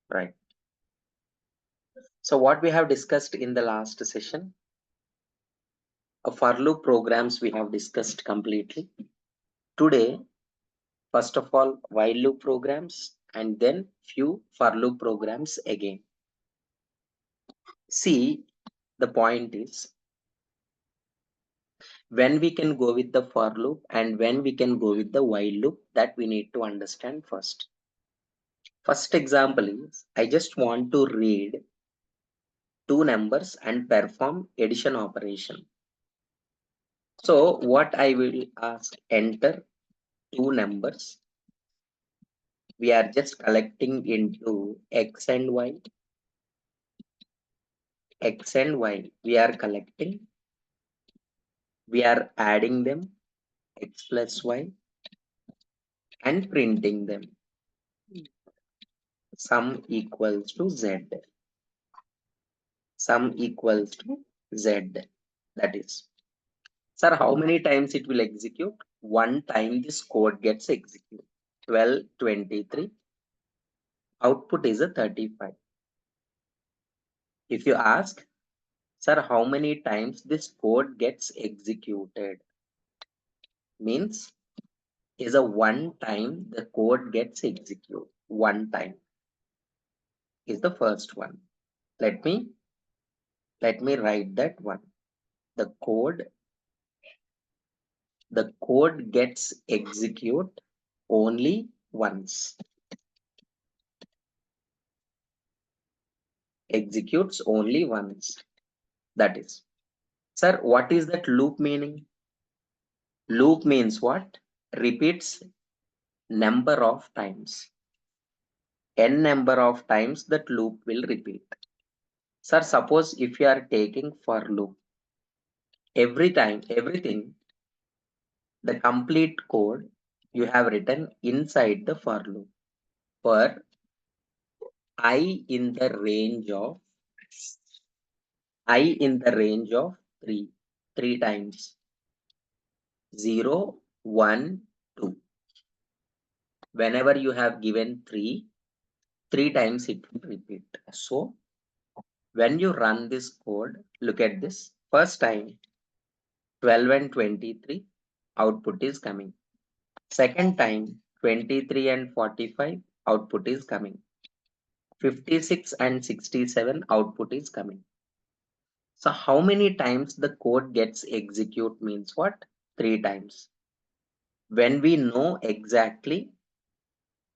right? So what we have discussed in the last session, a for loop programs we have discussed completely. Today, first of all, while loop programs and then few for loop programs again. See, the point is when we can go with the for loop and when we can go with the while loop, that we need to understand first. First example is I just want to read two numbers and perform addition operation. So what I will ask, enter two numbers. We are just collecting into x and y. X and y we are collecting. We are adding them x plus y and printing them. Sum equals to z. Sum equals to z. That is, sir, how many times it will execute? One time this code gets executed. 12, 23. Output is a 35. If you ask, sir, how many times this code gets executed? Means is a one time the code gets executed. One time is the first one. Let me write that one. The code gets execute only once. Executes only once. That is, sir, what is that loop meaning? Loop means what? Repeats number of times. N number of times that loop will repeat. Sir, suppose if you are taking for loop, every time, everything, the complete code you have written inside the for loop for I in the range of 3 times 0, 1, 2. Whenever you have given 3 times it will repeat. So when you run this code, look at this. First time 12 and 23 output is coming. Second time 23 and 45 output is coming. 56 and 67 output is coming. So how many times the code gets execute means what? 3 times. When we know exactly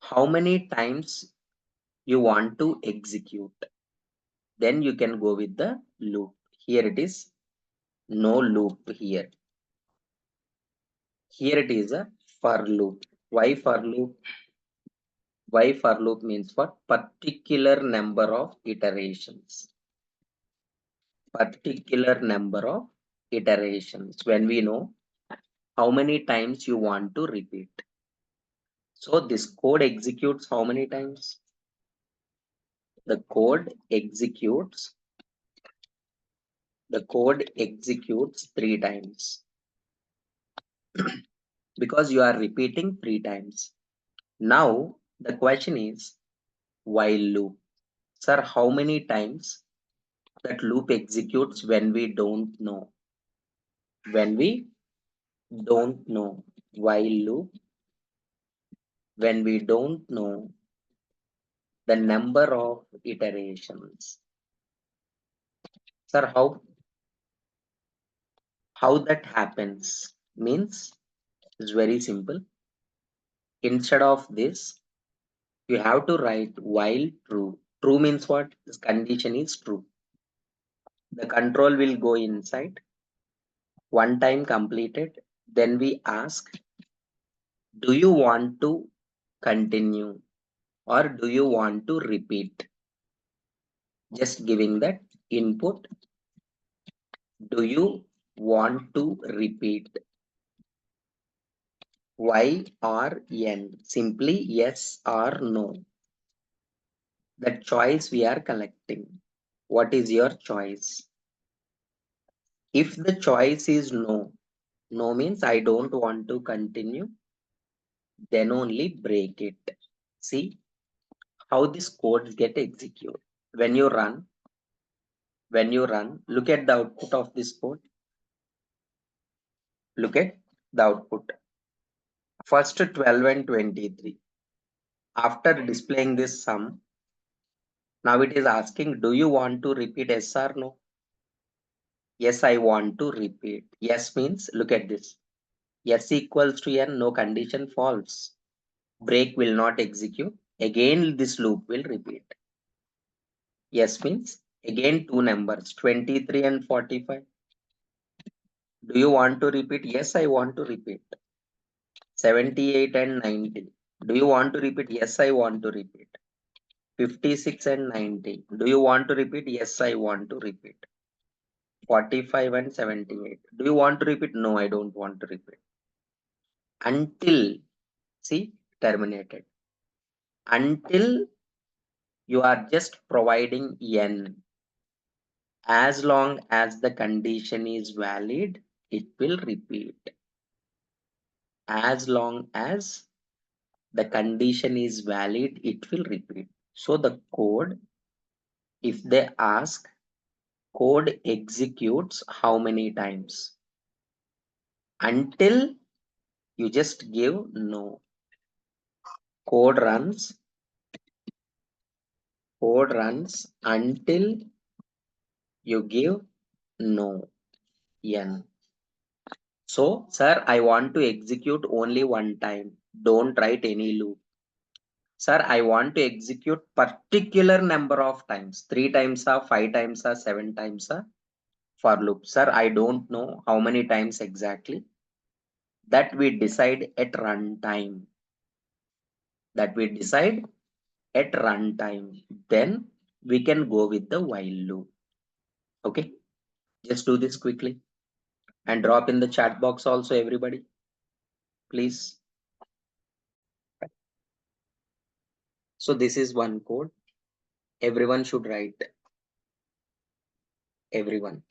how many times you want to execute, then you can go with the loop. Here it is no loop here. Here it is a for loop. Why for loop? Why for loop means for particular number of iterations. Particular number of iterations. When we know how many times you want to repeat. So this code executes how many times? The code executes 3 times because you are repeating 3 times. Now the question is while loop. Sir, how many times that loop executes when we don't know? When we don't know. While loop, when we don't know the number of iterations. Sir, how that happens? Means it's very simple. Instead of this, you have to write while true. True means what? This condition is true. The control will go inside. One time completed, then we ask, do you want to continue or do you want to repeat? Just giving that input. Do you want to repeat? Y or N? Simply yes or no. The choice we are collecting. What is your choice? If the choice is no, no means I don't want to continue, then only break it. See how this code get executed. When you run, look at the output of this code. Look at the output. First 12 and 23. After displaying this sum, now it is asking, do you want to repeat yes or no? Yes, I want to repeat. Yes means, look at this. Yes equals to n, no condition false. Break will not execute. Again, this loop will repeat. Yes means, again two numbers, 23 and 45. Do you want to repeat? Yes, I want to repeat. 78 and 90. Do you want to repeat? Yes, I want to repeat. 56 and 90. Do you want to repeat? Yes, I want to repeat. 45 and 78. Do you want to repeat? No, I don't want to repeat. Until, see, terminated. Until you are just providing n. As long as the condition is valid, it will repeat. As long as the condition is valid, it will repeat. So the code, if they ask, code executes how many times? Until you just give no. Code runs until you give no, n. So, sir, I want to execute only one time. Don't write any loop. Sir, I want to execute particular number of times. 3 times or 5 times or 7 times for loop. Sir, I don't know how many times exactly. That we decide at runtime. Then we can go with the while loop. Okay, just do this quickly and drop in the chat box also, everybody, please. So this is one code. Everyone should write. Everyone.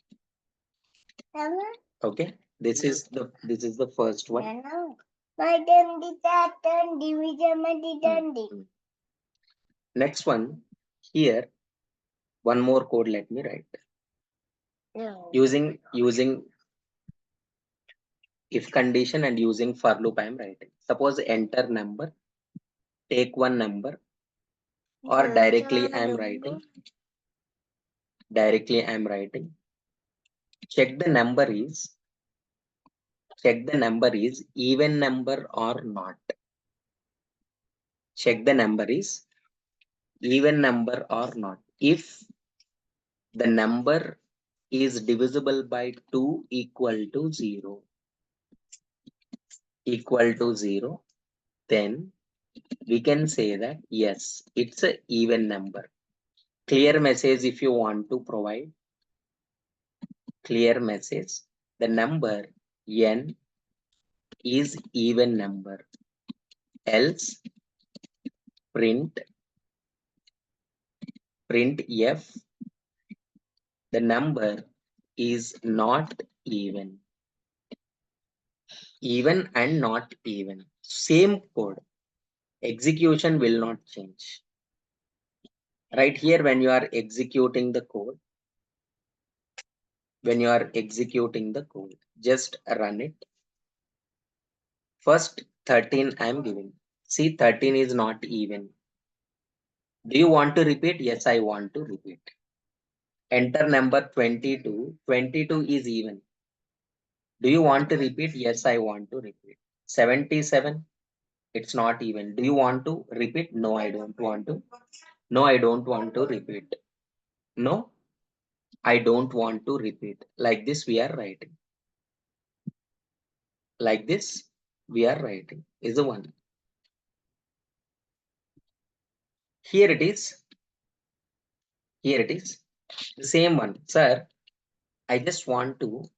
Okay, this is the first one. Next one, here one more code, let me write. Using if condition and using for loop, I am writing. Suppose enter number, take one number, or directly I am writing. Check the number is even number or not. Check the number is even number or not. If the number is divisible by 2 equal to 0, then we can say that yes, it's a even number. Clear message if you want to provide. Clear message. The number n is even number. Else print f, the number is not even. Even and not even. Same code. Execution will not change. Right here, when you are executing the code, just run it. First 13 I am giving. See, 13 is not even. Do you want to repeat? Yes, I want to repeat. Enter number 22. 22 is even. Do you want to repeat? Yes, I want to repeat. 77, it's not even. Do you want to repeat? No, I don't want to. No, I don't want to repeat. No, I don't want to repeat. Like this, we are writing. Like this, we are writing. Is the one. Here it is. The same one. Sir, I just want to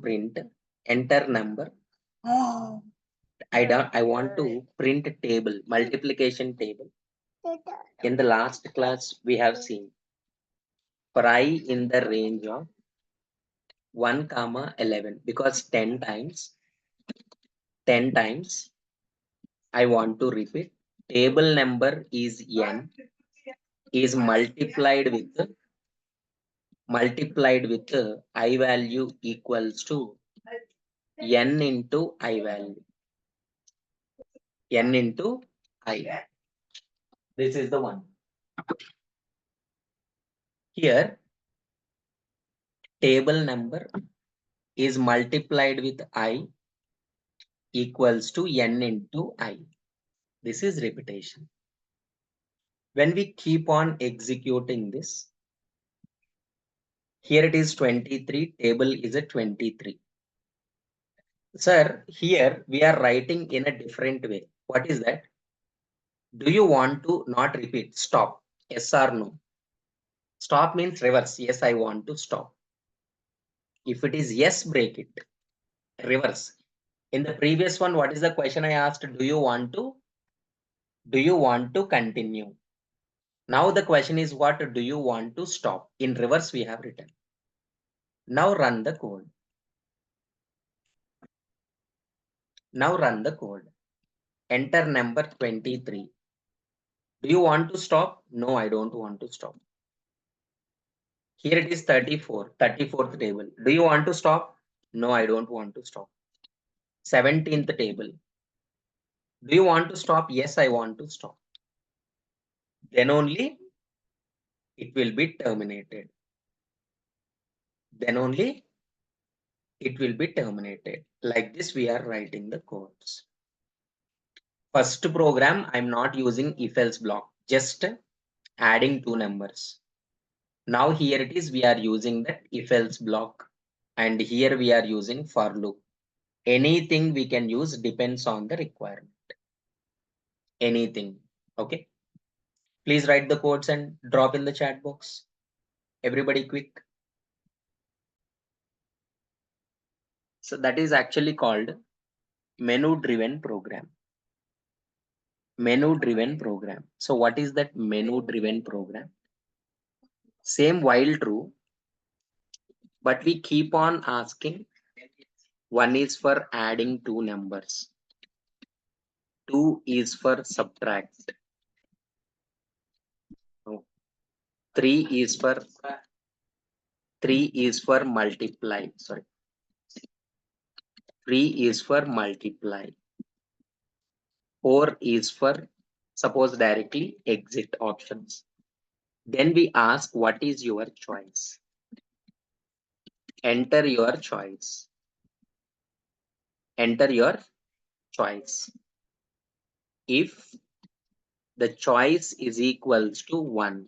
print enter number. I want to print table, multiplication table. In the last class, we have seen for I in the range of 1, 11, because 10 times I want to repeat table number is n is multiplied with I value equals to n into I value. N into I. This is the one. Here, table number is multiplied with I equals to n into I. This is repetition. When we keep on executing this, here it is 23, table is a 23. Sir, here we are writing in a different way. What is that? Do you want to not repeat? Stop. Yes or no? Stop means reverse. Yes, I want to stop. If it is yes, break it. Reverse. In the previous one, what is the question I asked? Do you want to continue? Now the question is, what do you want to stop? In reverse, we have written. Now run the code. Now run the code. Enter number 23. Do you want to stop? No, I don't want to stop. Here it is 34, 34th table. Do you want to stop? No, I don't want to stop. 17th table. Do you want to stop? Yes, I want to stop. Then only it will be terminated. Then only it will be terminated. Like this, we are writing the codes. First program, I'm not using if else block, just adding two numbers. Now here it is, we are using that if else block, and here we are using for loop. Anything we can use depends on the requirement. Anything. Okay. Please write the codes and drop in the chat box. Everybody quick. So that is actually called menu driven program. Menu driven program. So what is that menu driven program? Same while true, but we keep on asking. One is for adding two numbers. Two is for subtract. No. Three is for multiply. Sorry. 3 is for multiply. 4 is for suppose directly exit options. Then we ask what is your choice. Enter your choice. Enter your choice. If the choice is equals to 1,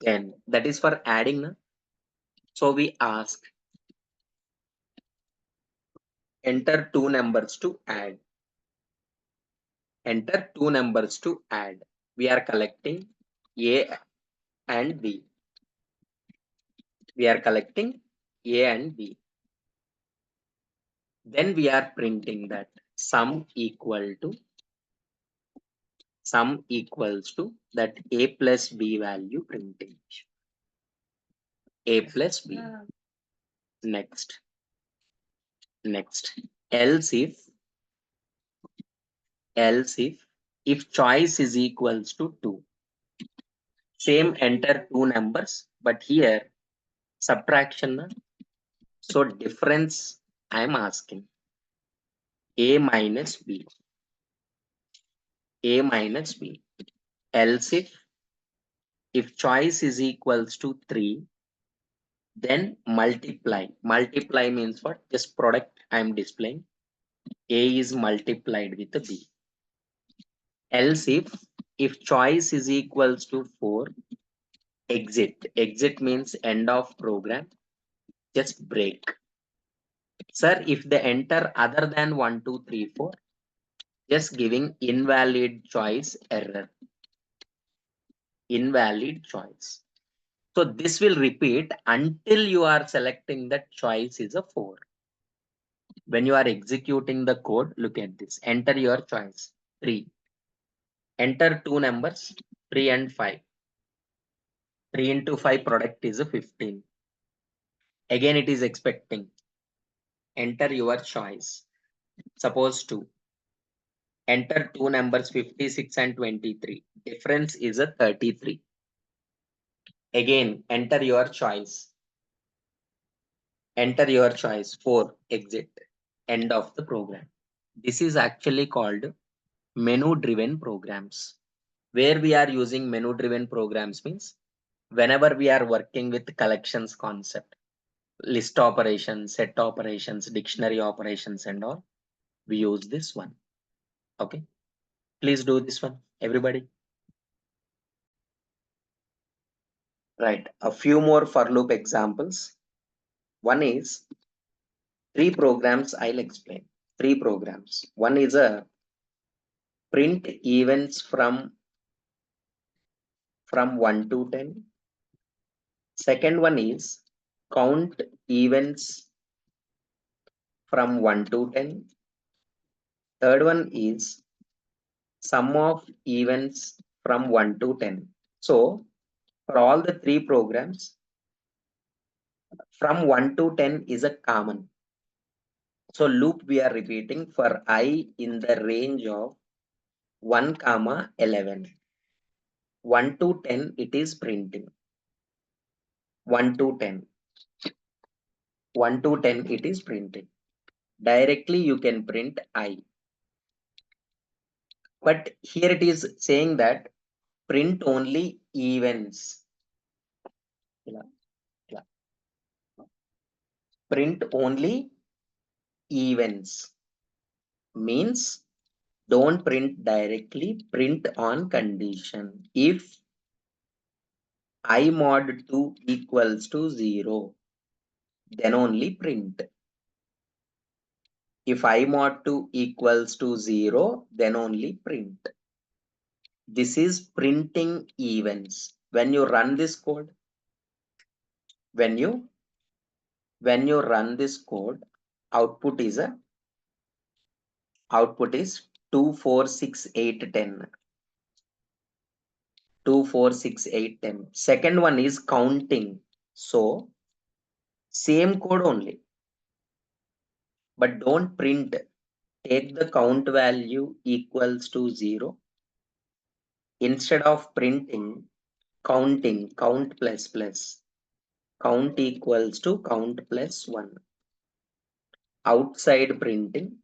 then that is for adding. No? So we ask enter two numbers to add. Enter two numbers to add. We are collecting A and B. We are collecting A and B. Then we are printing that sum equals to that A plus B value printing. A plus B. Next. Else if choice is equals to 2. Same enter two numbers, but here subtraction. So difference I am asking. A minus B. A minus B. Else if choice is equals to 3, then multiply. Multiply means what? Just product I am displaying. A is multiplied with B. Else if choice is equals to 4, exit. Exit means end of program. Just break. Sir, if they enter other than 1, 2, 3, 4, just giving invalid choice error. Invalid choice. So this will repeat until you are selecting that choice is a 4. When you are executing the code, look at this. Enter your choice. 3. Enter two numbers, 3 and 5. 3 into 5 product is a 15. Again, it is expecting. Enter your choice. Suppose 2. Enter two numbers 56 and 23. Difference is a 33. Again, enter your choice. Enter your choice. 4. Exit. End of the program. This is actually called menu driven programs. Where we are using menu driven programs means whenever we are working with collections concept, list operations, set operations, dictionary operations and all, we use this one. Okay, please do this one, everybody. Right, a few more for loop examples. One is three programs. I'll explain three programs. One is a print events from 1 to 10. Second one is count events from 1 to 10. Third one is sum of events from 1 to 10. So for all the three programs, from 1 to 10 is a common. So loop we are repeating for I in the range of 1 comma 11. 1 to 10 it is printing. 1 to 10. 1 to 10 it is printing. Directly you can print I. But here it is saying that print only events. Print only events means don't print directly, print on condition. If I mod 2 equals to 0, then only print. If I mod 2 equals to 0, then only print. This is printing events. When you run this code, when you run this code, output is 2, 4, 6, 8, 10. 2, 4, 6, 8, 10. Second one is counting. So same code only, but don't print. Take the count value equals to 0. Instead of printing, counting, count plus plus. Count equals to count plus 1. Outside printing,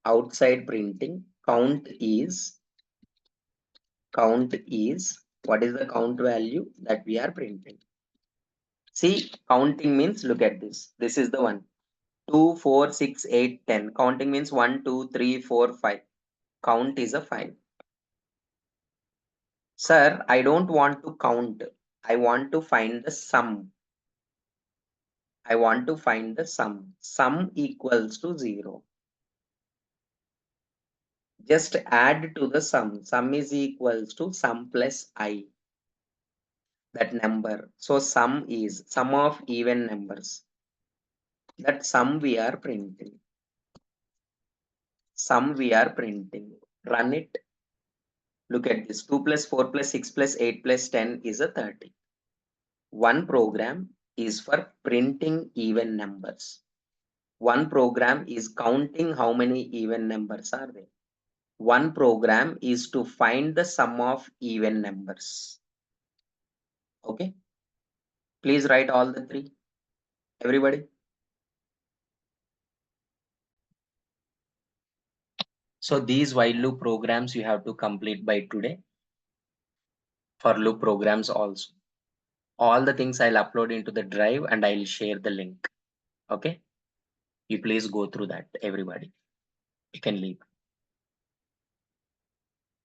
count is what is the count value that we are printing. See, counting means, look at this. This is the one. 2, 4, 6, 8, 10. Counting means 1, 2, 3, 4, 5. Count is a 5. Sir, I don't want to count. I want to find the sum. Sum equals to 0. Just add to the sum. Sum is equals to sum plus I. That number. So sum is sum of even numbers. That sum we are printing. Run it. Look at this. 2 plus 4 plus 6 plus 8 plus 10 is a 30. One program is for printing even numbers. One program is counting how many even numbers are there. One program is to find the sum of even numbers. Okay. Please write all the three. Everybody. So these while loop programs you have to complete by today. For loop programs also. All the things I'll upload into the drive and I'll share the link. Okay. You please go through that, everybody. You can leave.